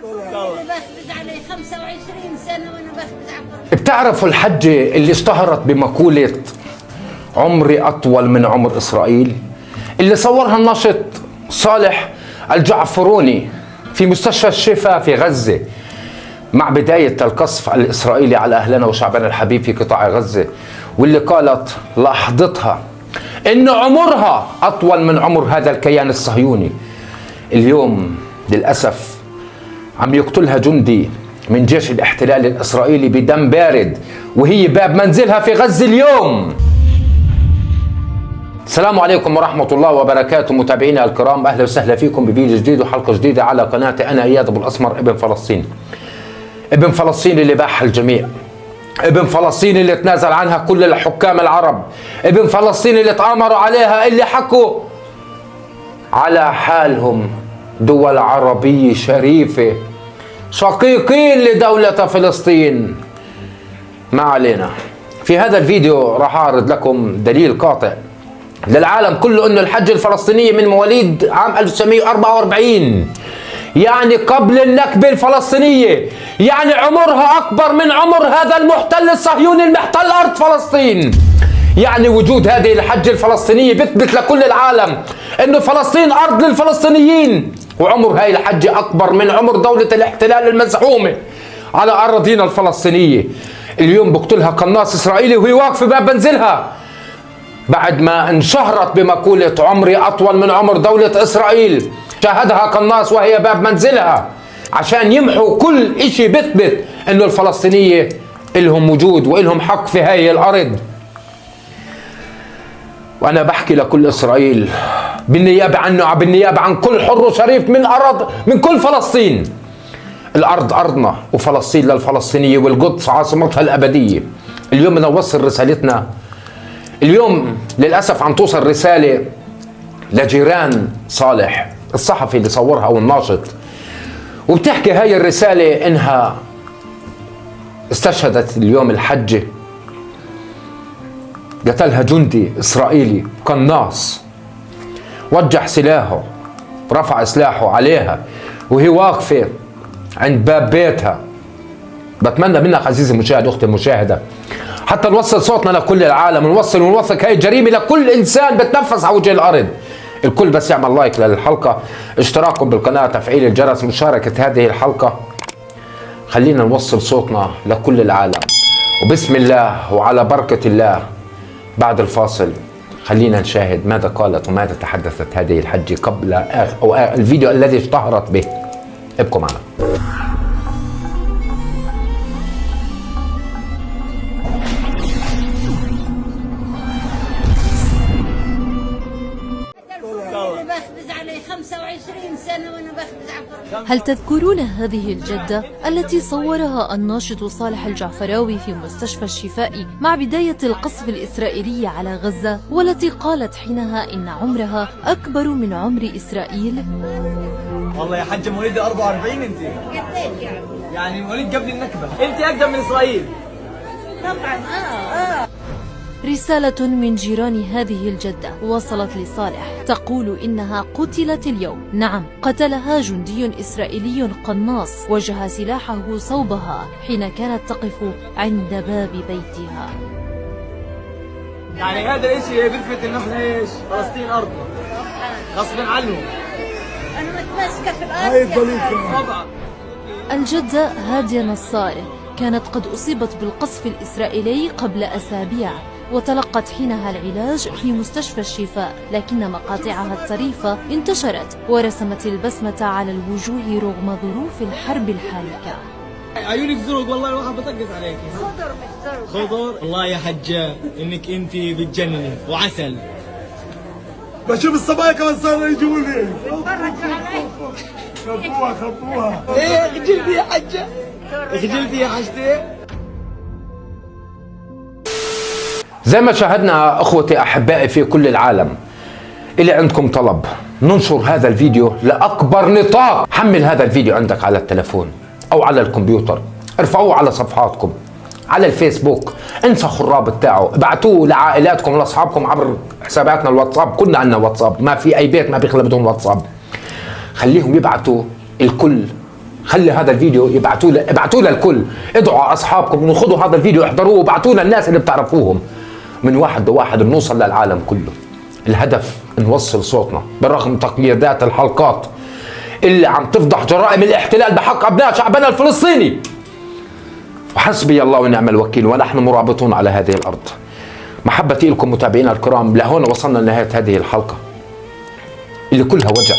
بخبز علي 25 سنة وأنا بخبز عفر. بتعرفوا الحجة اللي اشتهرت بمقولة عمري أطول من عمر إسرائيل، اللي صورها الناشط صالح الجعفروني في مستشفى الشفاء في غزة مع بداية القصف الإسرائيلي على أهلنا وشعبنا الحبيب في قطاع غزة، واللي قالت لحظتها إن عمرها أطول من عمر هذا الكيان الصهيوني. اليوم للأسف عم يقتلها جندي من جيش الاحتلال الإسرائيلي بدم بارد وهي باب منزلها في غزة اليوم. السلام عليكم ورحمة الله وبركاته متابعينا الكرام، أهلا وسهلا فيكم بفيديو جديد وحلقة جديدة على قناتي. أنا إياد أبو الأسمر، ابن فلسطين، ابن فلسطين اللي باح الجميع، ابن فلسطين اللي تنازل عنها كل الحكام العرب، ابن فلسطين اللي تآمروا عليها، اللي حكوا على حالهم دول عربية شريفة شقيقين لدولة فلسطين. ما علينا، في هذا الفيديو راح أعرض لكم دليل قاطع للعالم كله أنه الحجة الفلسطينية من مواليد عام 1944، يعني قبل النكبة الفلسطينية، يعني عمرها أكبر من عمر هذا المحتل الصهيوني المحتل أرض فلسطين. يعني وجود هذه الحجة الفلسطينية بيثبت لكل العالم أنه فلسطين أرض للفلسطينيين، وعمر هاي الحجة أكبر من عمر دولة الاحتلال المزعومة على أراضينا الفلسطينية. اليوم بقتلها قناص إسرائيلي وهي واقفة باب منزلها بعد ما انشهرت بمقولة عمري أطول من عمر دولة إسرائيل. شاهدها قناص وهي باب منزلها عشان يمحوا كل إشي بيثبت إنه الفلسطينية إلهم وجود وإلهم حق في هاي الأرض. وأنا بحكي لكل إسرائيل بالنيابة عنه، بالنيابة عن كل حر وشريف من كل فلسطين، الأرض أرضنا وفلسطين للفلسطينية والقدس عاصمتها الأبدية. اليوم بدنا نوصل رسالتنا. اليوم للأسف عم توصل رسالة لجيران صالح الصحفي اللي صورها أو الناشط، وبتحكي هاي الرسالة إنها استشهدت اليوم الحجة، قتلها جندي إسرائيلي قناص، وجه سلاحه، رفع سلاحه عليها وهي واقفة عند باب بيتها. بتمنى منك عزيزي المشاهد، أختي المشاهدة، حتى نوصل صوتنا لكل العالم، ونوثق هاي الجريمة لكل إنسان بتنفس على وجه الأرض. الكل بس يعمل لايك للحلقة، اشتراككم بالقناة، تفعيل الجرس، مشاركة هذه الحلقة. خلينا نوصل صوتنا لكل العالم، وبسم الله وعلى بركة الله. بعد الفاصل خلينا نشاهد ماذا قالت وماذا تحدثت هذه الحجة قبل أو الفيديو الذي اشتهرت به. ابقوا معنا. بخبز علي 25 سنة وأنا بخبز عفر. هل تذكرون هذه الجدة التي صورها الناشط صالح الجعفراوي في مستشفى الشفاء مع بداية القصف الإسرائيلي على غزة، والتي قالت حينها إن عمرها أكبر من عمر إسرائيل؟ والله يا حجة مواليد 44 انت؟ قديش يعني مواليد قبل النكبة، انت أقدم من إسرائيل. طبعا رسالة من جيران هذه الجدة وصلت لصالح تقول إنها قتلت اليوم. نعم، قتلها جندي إسرائيلي قناص وجه سلاحه صوبها حين كانت تقف عند باب بيتها. يعني هذا الاشي بيثبت انه احنا ايش؟ فلسطين ارضنا غصبا عنهم. أنا متمسكة في الأرض. طبعا. الجدة هادية نصار كانت قد أصيبت بالقصف الإسرائيلي قبل أسابيع، وتلقت حينها العلاج في مستشفى الشفاء، لكن مقاطعها الطريفة انتشرت ورسمت البسمة على الوجوه رغم ظروف الحرب الحالكة. عيونك زرق والله، الواحد بطقس عليك. خضر مش زرق. خضر. الله يا حجة انك انت بتجنني وعسل. بشوف الصبايا كمان صاروا يجوا لي. فرجوا علي. خبوها. ايه خجلتي يا حجة؟ خجلتي يا حجتي؟ زي ما شاهدنا اخوتي احبائي في كل العالم، الي عندكم طلب، ننشر هذا الفيديو لاكبر نطاق. حمل هذا الفيديو عندك على التلفون او على الكمبيوتر، ارفعوه على صفحاتكم على الفيسبوك، انسخوا الرابط تاعه، ابعتوه لعائلاتكم ولاصحابكم عبر حساباتنا الواتساب. كلنا عندنا واتساب، ما في اي بيت ما بيخلى بدون واتساب. خليهم يبعتوا الكل خلي هذا الفيديو ابعتوا له الكل، ادعوا على اصحابكم انه خذوا هذا الفيديو احضروه وابعتوه للناس اللي بتعرفوهم، من واحد لواحد نوصل للعالم كله. الهدف نوصل صوتنا برغم تقييدات الحلقات اللي عم تفضح جرائم الاحتلال بحق ابناء شعبنا الفلسطيني. وحسبي الله ونعم الوكيل ونحن مرابطون على هذه الارض. محبتي لكم متابعينا الكرام، لهون وصلنا لنهايه هذه الحلقه اللي كلها وجع.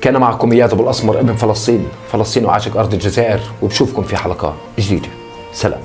كان معكم اياد ابو الاسمر ابن فلسطين وعاشق ارض الجزائر، وبشوفكم في حلقه جديده. سلام.